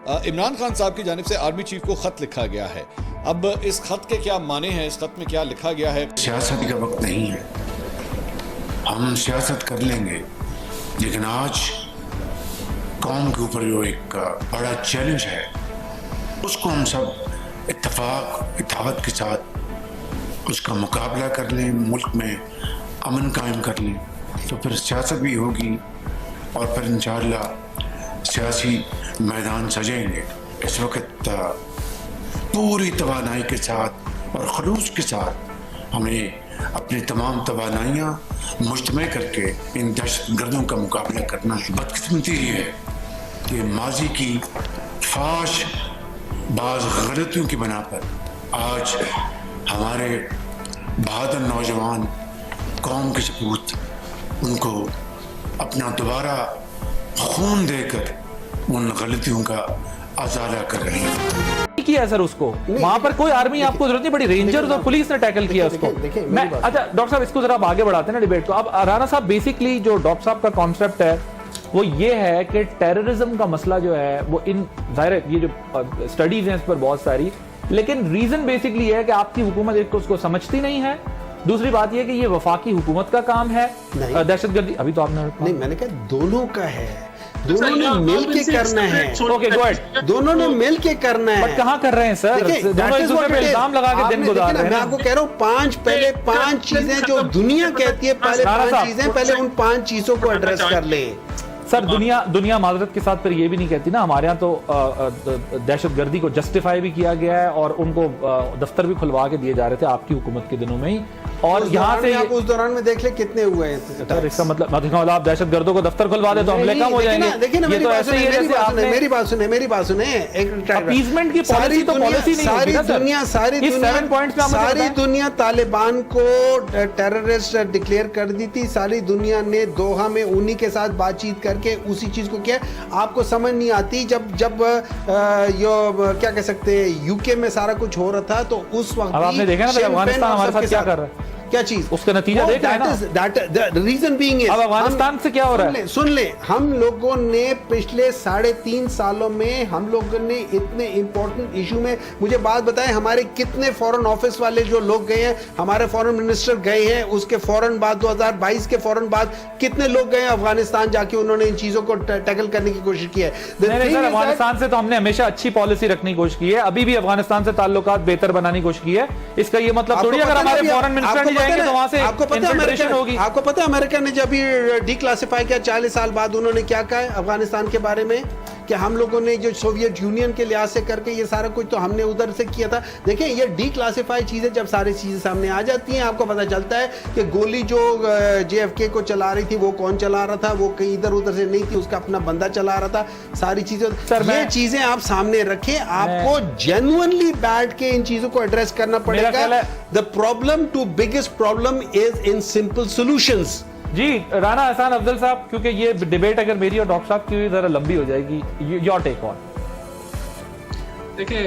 عمران خان صاحب کی جانب سے آرمی چیف کو خط لکھا گیا ہے. اب اس خط کے کیا معنی ہیں, اس خط میں کیا لکھا گیا ہے؟ سیاست کا وقت نہیں ہے, ہم سیاست کر لیں گے, لیکن آج قوم کے اوپر جو ایک بڑا چیلنج ہے اس کو ہم سب اتحاد کے ساتھ اس کا مقابلہ کر لیں, ملک میں امن قائم کر لیں, تو پھر سیاست بھی ہوگی اور پھر انشاءاللہ سیاسی میدان سجیں گے. اس وقت پوری توانائی کے ساتھ اور خلوص کے ساتھ ہمیں اپنی تمام توانائیاں مجتمع کر کے ان دہشت گردوں کا مقابلہ کرنا ہے. بدقسمتی یہ ہے کہ ماضی کی فاش بعض غلطیوں کی بنا پر آج ہمارے بہادر نوجوان قوم کے سپوت ان کو اپنا دوبارہ خون دے کر ان غلطیوں کا ازالہ کر رہے ہیں. کیا سر اس کو وہاں پر کوئی آرمی آپ کو ضرورت نہیں پڑی, رینجرز اور پولیس نے ٹیکل کیا اس کو. اچھا ڈاکٹر صاحب اس کو ذرا آگے بڑھاتے ہیں نا ڈیبیٹ کو. اب رانا صاحب بیسکلی جو ڈاکٹر صاحب کا کانسیپٹ ہے وہ یہ ہے کہ ٹیررزم کا مسئلہ جو ہے وہ ان ظاہر ہے یہ جو اسٹڈیز ہیں اس پر بہت ساری, لیکن ریزن بیسکلی یہ ہے کہ آپ کی حکومت ایک تو اس کو سمجھتی نہیں ہے, دوسری بات یہ کہ یہ وفاقی حکومت کا کام ہے دہشت گردی. ابھی تو آپ نے نہیں, میں نے کہا دونوں کا ہے, دونوں نے مل کے کرنا ہے. اوکے گو اہیڈ, دونوں نے مل کے کرنا ہے. بٹ کہاں کر رہے ہیں سر, دونوں ایک دوسرے پہ الزام لگا کے دن گزار رہے ہیں. میں آپ کو کہہ رہا ہوں پہلے پانچ چیزیں جو دنیا کہتی ہے, پہلے ان 5 چیزوں کو ایڈریس کر لیں. سر دنیا معذرت کے ساتھ پھر یہ بھی نہیں کہتی نا, ہمارے ہاں تو دہشت گردی کو جسٹیفائی بھی کیا گیا ہے اور ان کو دفتر بھی کھلوا کے دیے جا رہے تھے آپ کی حکومت کے دنوں میں ہی. اور یہاں سے آپ اس دوران میں دیکھ لیں کتنے ہوئے ہیں. اس کا مطلب آپ دہشت گردوں کو دفتر کھلوا دے تو حملے کم ہو جائیں گے. دیکھیں میری بات سنیں, اپیزمنٹ کی پالیسی تو پالیسی نہیں ہوگی. ساری دنیا طالبان کو ٹیررسٹ ڈکلیئر کر دی تھی, ساری دنیا نے دوحہ میں انہی کے ساتھ بات چیت کر کے اسی چیز کو کیا. آپ کو سمجھ نہیں آتی جب کیا کہہ سکتے ہیں یو کے میں سارا کچھ ہو رہا تھا تو اس وقت آپ نے دیکھا نا افغانستان ہمارے ساتھ کیا کر رہا ہے, کیا چیز اس کا نتیجہ دیکھ رہے ہیں نا. ریزن بینگ اب افغانستان سے کیا ہو رہا ہے, سن لیں, ہم لوگوں نے پچھلے 3.5 سالوں میں ہم لوگوں نے اتنے امپورٹنٹ ایشو میں, مجھے بات بتائیں ہمارے کتنے فورن آفس والے جو لوگ گئے ہیں, ہمارے فورن منسٹر گئے ہیں, اس کے فوراً بعد 2022 کے فوراً بعد کتنے لوگ گئے ہیں افغانستان, جا کے انہوں نے ان چیزوں کو ٹیکل کرنے کی کوشش کی ہے. نہیں سر, افغانستان سے تو ہم نے ہمیشہ اچھی پالیسی رکھنے کی کوشش کی ہے, ابھی بھی افغانستان سے تعلقات بہتر بنانے کی کوشش کی ہے. اس کا یہ مطلب تھوڑی اگر ہمارے فورن منسٹر نہیں جائیں گے تو وہاں سے آپ کو پتہ ہے امریکہ نے جب ڈی کلاسیفائی کیا 40 سال بعد, انہوں نے کیا کہا ہے افغانستان کے بارے میں کہ ہم لوگوں نے جو سوویت یونین کے لحاظ سے کر کے یہ سارا کچھ تو ہم نے ادھر سے کیا تھا. دیکھیں یہ ڈی کلاسیفائی چیزیں جب ساری چیزیں سامنے آ جاتی ہیں, آپ کو پتہ چلتا ہے کہ گولی جو JFK کو چلا رہی تھی وہ کون چلا رہا تھا, وہ کہیں ادھر ادھر سے نہیں تھی, اس کا اپنا بندہ چلا رہا تھا. ساری چیزیں یہ چیزیں آپ سامنے رکھیں, آپ کو جینوئنلی بیٹھ کے ان چیزوں کو ایڈریس کرنا پڑے گا. The problem to biggest problem is in simple solutions. جی رانا احسان افضل صاحب, کیونکہ یہ ڈیبیٹ اگر میری اور ڈاکٹر صاحب کی ذرا لمبی ہو جائے گی, یور ٹیک آن. دیکھیں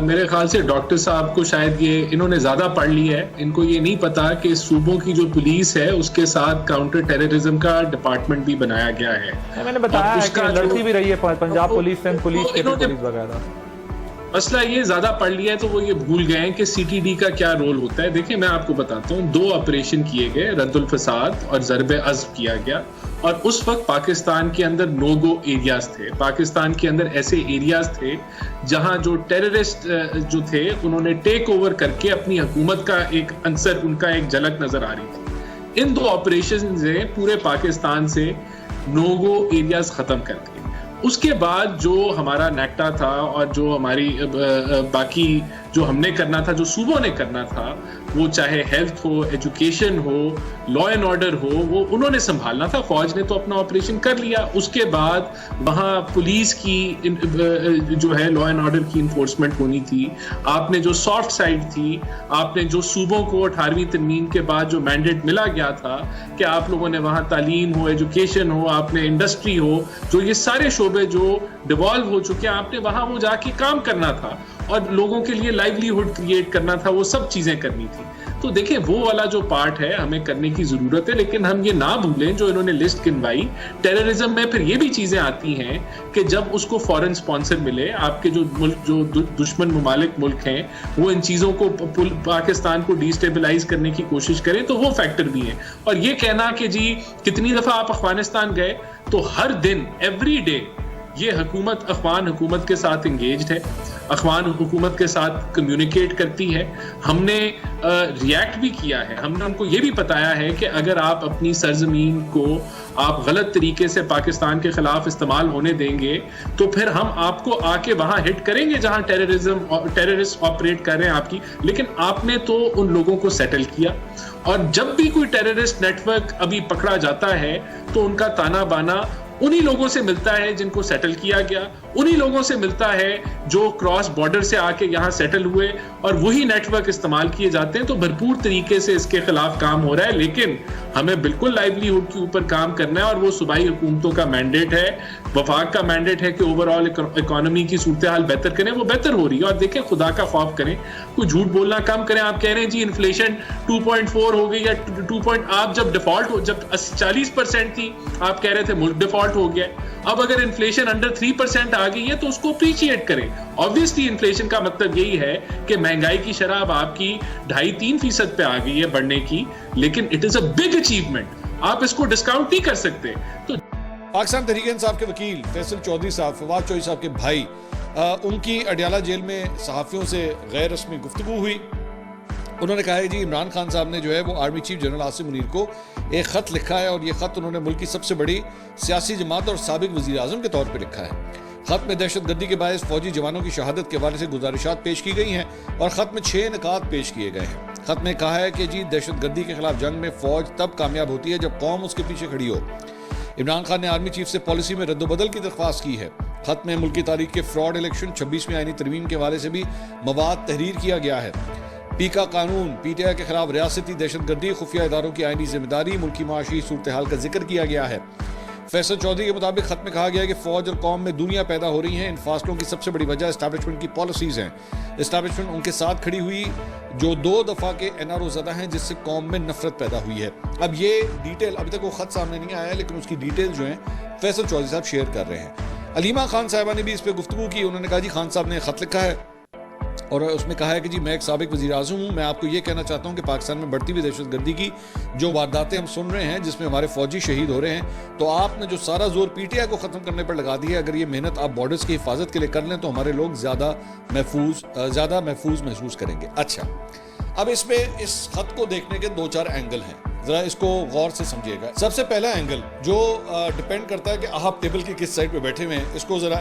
میرے خیال سے ڈاکٹر صاحب کو شاید یہ انہوں نے زیادہ پڑھ لی ہے, ان کو یہ نہیں پتا کہ صوبوں کی جو پولیس ہے اس کے ساتھ کاؤنٹر ٹیررزم کا ڈپارٹمنٹ بھی بنایا گیا ہے. میں نے بتایا ہے کہ لڑتی بھی رہی ہے پنجاب پولیس سے, پولیس وغیرہ. مسئلہ یہ زیادہ پڑھ لیا ہے تو وہ یہ بھول گئے ہیں کہ CTD کا کیا رول ہوتا ہے. دیکھیں میں آپ کو بتاتا ہوں, 2 آپریشن کیے گئے, رد الفساد اور ضرب عزم کیا گیا, اور اس وقت پاکستان کے اندر نو گو ایریاز تھے. پاکستان کے اندر ایسے ایریاز تھے جہاں جو ٹیررسٹ جو تھے انہوں نے ٹیک اوور کر کے اپنی حکومت کا ایک عنصر, ان کا ایک جھلک نظر آ رہی تھی. ان 2 آپریشن سے پورے پاکستان سے نو گو ایریاز ختم کر دیے. اس کے بعد جو ہمارا نیکٹا تھا اور جو ہماری باقی جو ہم نے کرنا تھا, جو صوبوں نے کرنا تھا, وہ چاہے ہیلتھ ہو, ایجوکیشن ہو, لا اینڈ آرڈر ہو, وہ انہوں نے سنبھالنا تھا. فوج نے تو اپنا آپریشن کر لیا. اس کے بعد وہاں پولیس کی جو ہے لا اینڈ آرڈر کی انفورسمنٹ ہونی تھی. آپ نے جو سافٹ سائڈ تھی, آپ نے جو صوبوں کو 18ویں ترمیم کے بعد جو مینڈیٹ ملا گیا تھا کہ آپ لوگوں نے وہاں تعلیم ہو, ایجوکیشن ہو, آپ نے انڈسٹری ہو, جو یہ سارے شعبے جو ڈیوالو ہو چکے ہیں, آپ نے وہاں وہ جا کے کام کرنا تھا اور لوگوں کے لیے لائیولی ہوڈ کریٹ کرنا تھا, وہ سب چیزیں کرنی تھی. تو دیکھیں وہ والا جو پارٹ ہے ہمیں کرنے کی ضرورت ہے, لیکن ہم یہ نہ بھولیں جو انہوں نے لسٹ گنوائی, ٹیررزم میں پھر یہ بھی چیزیں آتی ہیں کہ جب اس کو فورن سپانسر ملے, آپ کے جو ملک جو دشمن ممالک ملک ہیں وہ ان چیزوں کو پاکستان کو ڈیسٹیبلائز کرنے کی کوشش کریں, تو وہ فیکٹر بھی ہے. اور یہ کہنا کہ جی کتنی دفعہ آپ افغانستان گئے, تو ہر دن ایوری ڈے یہ حکومت افغان حکومت کے ساتھ انگیجڈ ہے, افغان حکومت کے ساتھ کمیونیکیٹ کرتی ہے. ہم نے ریئیکٹ بھی کیا ہے, ہم نے ان کو یہ بھی بتایا ہے کہ اگر آپ اپنی سرزمین کو آپ غلط طریقے سے پاکستان کے خلاف استعمال ہونے دیں گے تو پھر ہم آپ کو آ کے وہاں ہٹ کریں گے جہاں ٹیررسٹ آپریٹ کر رہے ہیں آپ کی. لیکن آپ نے تو ان لوگوں کو سیٹل کیا, اور جب بھی کوئی ٹیررسٹ نیٹ ورک ابھی پکڑا جاتا ہے تو ان کا تانا بانا انہی لوگوں سے ملتا ہے جن کو سیٹل کیا گیا, انہی لوگوں سے ملتا ہے جو کراس بارڈر سے آ کے یہاں سیٹل ہوئے, اور وہی نیٹ ورک استعمال کیے جاتے ہیں. تو بھرپور طریقے سے اس کے خلاف کام ہو رہا ہے, لیکن ہمیں بالکل لائیولی ہوڈ کے اوپر کام کرنا ہے, اور وہ صوبائی حکومتوں کا مینڈیٹ ہے, وفاق کا مینڈیٹ ہے کہ اوور آل اکانومی کی صورتحال بہتر کریں. وہ بہتر ہو رہی ہے, اور دیکھیں خدا کا خوف کریں, کوئی جھوٹ بولنا کم کریں. آپ کہہ رہے ہیں جی انفلیشن 2.4 ہو گئی یا 2. آپ جب ڈیفالٹ ہو, جب 40% تھی آپ کہہ رہے تھے ملک ڈیفالٹ ہو گیا. اب اگر انفلیشن انڈر 3% آ گئی ہے تو اس کو اپریشیٹ کریں. obviously انفلیشن کا مطلب یہی ہے کہ مہنگائی کی شرح اب آپ کی 2.5-3% پہ آ گئی ہے بڑھنے کی, لیکن it is a big achievement, آپ اس کو ڈسکاؤنٹ نہیں کر سکتے. تو پاکستان تحریک انصاف کے وکیل فیصل چودھری صاحب, فواد چودھری صاحب کے بھائی, ان کی اڈیالہ جیل میں صحافیوں سے غیر رسمی گفتگو ہوئی. انہوں نے کہا ہے جی عمران خان صاحب نے جو ہے وہ army chief general Asim Munir کو ایک خط لکھا ہے, اور یہ خط انہوں نے ملک کی سب سے بڑی سیاسی جماعت اور سابق وزیر اعظم کے طور پہ لکھا ہے. خط میں دہشت گردی کے باعث فوجی جوانوں کی شہادت کے حوالے سے گزارشات پیش کی گئی ہیں, اور خط میں 6 نکات پیش کیے گئے ہیں. خط میں کہا ہے کہ جی دہشت گردی کے خلاف جنگ میں فوج تب کامیاب ہوتی ہے جب قوم اس کے پیچھے کھڑی ہو. عمران خان نے آرمی چیف سے پالیسی میں رد و بدل کی درخواست کی ہے. خط میں ملکی تاریخ کے فراڈ الیکشن 26ویں آئینی ترمیم کے حوالے سے بھی مواد تحریر کیا گیا ہے. پیکا قانون, پی ٹی آئی کے خلاف ریاستی دہشت گردی, خفیہ اداروں کی آئینی ذمہ داری, ملکی معاشی صورتحال کا ذکر کیا گیا ہے. فیصل چودھری کے مطابق خط میں کہا گیا ہے کہ فوج اور قوم میں دنیا پیدا ہو رہی ہیں. ان فاصلوں کی سب سے بڑی وجہ اسٹیبلشمنٹ کی پالیسیز ہیں. اسٹیبلشمنٹ ان کے ساتھ کھڑی ہوئی جو 2 دفعہ کے NRO زدہ ہیں, جس سے قوم میں نفرت پیدا ہوئی ہے. اب یہ ڈیٹیل ابھی تک وہ خط سامنے نہیں آیا ہے, لیکن اس کی ڈیٹیل جو ہیں فیصل چودھری صاحب شیئر کر رہے ہیں. علیمہ خان صاحبہ نے بھی اس پہ گفتگو کی. انہوں نے کہا جی خان صاحب نے خط لکھا ہے اور اس میں کہا ہے کہ جی میں ایک سابق وزیر اعظم ہوں, میں آپ کو یہ کہنا چاہتا ہوں کہ پاکستان میں بڑھتی ہوئی دہشت گردی کی جو وارداتیں ہم سن رہے ہیں جس میں ہمارے فوجی شہید ہو رہے ہیں, تو آپ نے جو سارا زور پی ٹی آئی کو ختم کرنے پر لگا دی ہے, اگر یہ محنت آپ بارڈرز کی حفاظت کے لیے کر لیں تو ہمارے لوگ زیادہ محفوظ محسوس کریں گے. اچھا, اب اس میں اس خط کو دیکھنے کے 2-4 اینگل ہیں, ذرا اس کو غور سے سمجھیے گا. سب سے پہلا اینگل جو ڈیپینڈ کرتا ہے کہ آپ ٹیبل کی کس سائڈ پہ بیٹھے ہوئے ہیں, اس کو ذرا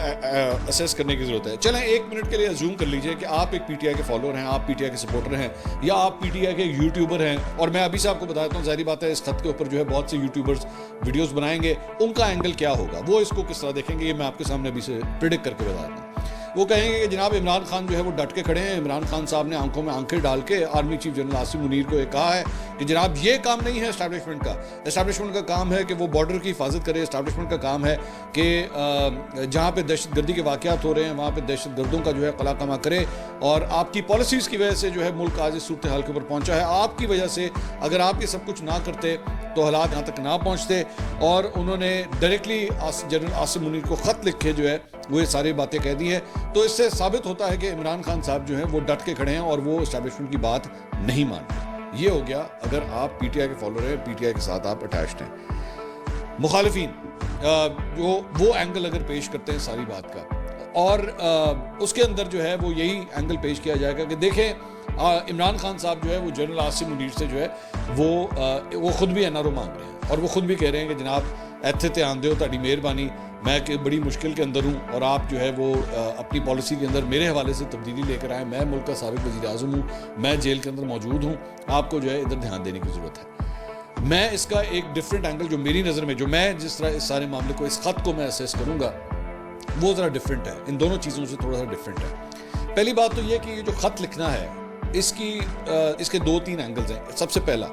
اسیس کرنے کی ضرورت ہے. چلیں 1 منٹ کے لیے ازیوم کر لیجئے کہ آپ ایک پی ٹی آئی کے فالوور ہیں, آپ پی ٹی آئی کے سپورٹر ہیں, یا آپ پی ٹی آئی کے یوٹیوبر ہیں. اور میں ابھی سے آپ کو بتاتا ہوں, ظاہری بات ہے اس خط کے اوپر جو ہے بہت سے یوٹیوبرز ویڈیوز بنائیں گے, ان کا اینگل کیا ہوگا, وہ اس کو کس طرح دیکھیں گے, یہ میں آپ کے سامنے ابھی سے پریڈکٹ کر کے بتا دوں. وہ کہیں گے کہ جناب عمران خان جو ہے وہ ڈٹ کے کھڑے ہیں. عمران خان صاحب نے آنکھوں میں آنکھیں ڈال کے army chief general Asim Munir کو یہ کہا ہے کہ جناب یہ کام نہیں ہے اسٹیبلشمنٹ کا. اسٹیبلشمنٹ کا کام ہے کہ وہ بارڈر کی حفاظت کرے. اسٹیبلشمنٹ کا کام ہے کہ جہاں پہ دہشت گردی کے واقعات ہو رہے ہیں وہاں پہ دہشت گردوں کا جو ہے قلع کما کرے. اور آپ کی پالیسیز کی وجہ سے جو ہے ملک آج اس صورتحال کے اوپر پہنچا ہے. آپ کی وجہ سے اگر آپ یہ سب کچھ نہ کرتے تو حالات یہاں تک نہ پہنچتے. اور انہوں نے ڈائریکٹلی جنرل عاصم منیر کو خط لکھے جو ہے وہ یہ ساری باتیں کہہ دی ہیں. تو اس سے ثابت ہوتا ہے کہ عمران خان صاحب جو ہیں وہ ڈٹ کے کھڑے ہیں اور وہ اسٹیبلشمنٹ کی بات نہیں مانتے. یہ ہو گیا اگر آپ پی ٹی آئی کے فالوور ہیں, پی ٹی آئی کے ساتھ آپ اٹیچڈ ہیں. مخالفین جو وہ اینگل اگر پیش کرتے ہیں ساری بات کا, اور اس کے اندر جو ہے وہ یہی اینگل پیش کیا جائے گا کہ دیکھیں عمران خان صاحب جو ہے وہ جنرل عاصم منیر سے جو ہے وہ خود بھی NRO مانگ رہے ہیں, اور وہ خود بھی کہہ رہے ہیں کہ جناب ایتھے تے آندے ہو, تہاڈی مہربانی, میں کہ بڑی مشکل کے اندر ہوں, اور آپ جو ہے وہ اپنی پالیسی کے اندر میرے حوالے سے تبدیلی لے کر آئیں. میں ملک کا سابق وزیر اعظم ہوں, میں جیل کے اندر موجود ہوں, آپ کو جو ہے ادھر دھیان دینے کی ضرورت ہے. میں اس کا ایک ڈفرینٹ اینگل جو میری نظر میں, جو میں جس طرح اس سارے معاملے کو, اس خط کو میں اسیس کروں گا, وہ ذرا ڈفرینٹ ہے, ان دونوں چیزوں سے تھوڑا سا ڈفرینٹ ہے. پہلی بات تو یہ کہ یہ جو خط لکھنا ہے اس کے 2-3 اینگلز ہیں. سب سے پہلا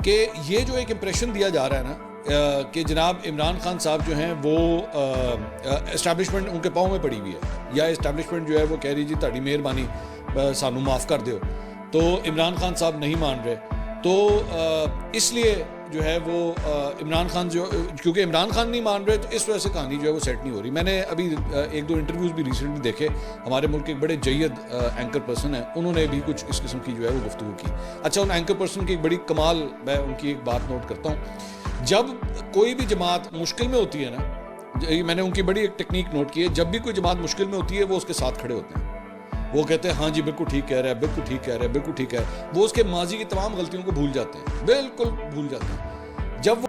کہ یہ جو ایک امپریشن دیا جا رہا ہے نا کہ جناب عمران خان صاحب جو ہیں وہ اسٹیبلشمنٹ ان کے پاؤں میں پڑی ہوئی ہے, یا اسٹیبلشمنٹ جو ہے وہ کہہ رہی جی تہاڈی مہربانی سانو معاف کر دیو. تو عمران خان صاحب نہیں مان رہے. تو اس لیے جو ہے وہ عمران خان کیونکہ عمران خان نہیں مان رہے تو اس وجہ سے کہانی جو ہے وہ سیٹ نہیں ہو رہی. میں نے ابھی ایک دو انٹرویوز بھی ریسنٹلی دیکھے, ہمارے ملک کے ایک بڑے جید اینکر پرسن ہیں, انہوں نے بھی کچھ اس قسم کی جو ہے وہ گفتگو کی. اچھا, ان اینکر پرسن کی ایک بڑی کمال, میں ان کی ایک بات نوٹ کرتا ہوں, جب کوئی بھی جماعت مشکل میں ہوتی ہے نا, میں نے ان کی بڑی ایک ٹیکنیک نوٹ کی ہے, جب بھی کوئی جماعت مشکل میں ہوتی ہے وہ اس کے ساتھ کھڑے ہوتے ہیں. وہ کہتے ہیں ہاں جی بالکل ٹھیک کہہ رہا ہے, بالکل ٹھیک کہہ رہا ہے, بالکل ٹھیک ہے. وہ اس کے ماضی کی تمام غلطیوں کو بھول جاتے ہیں, بالکل بھول جاتے ہیں. جب وہ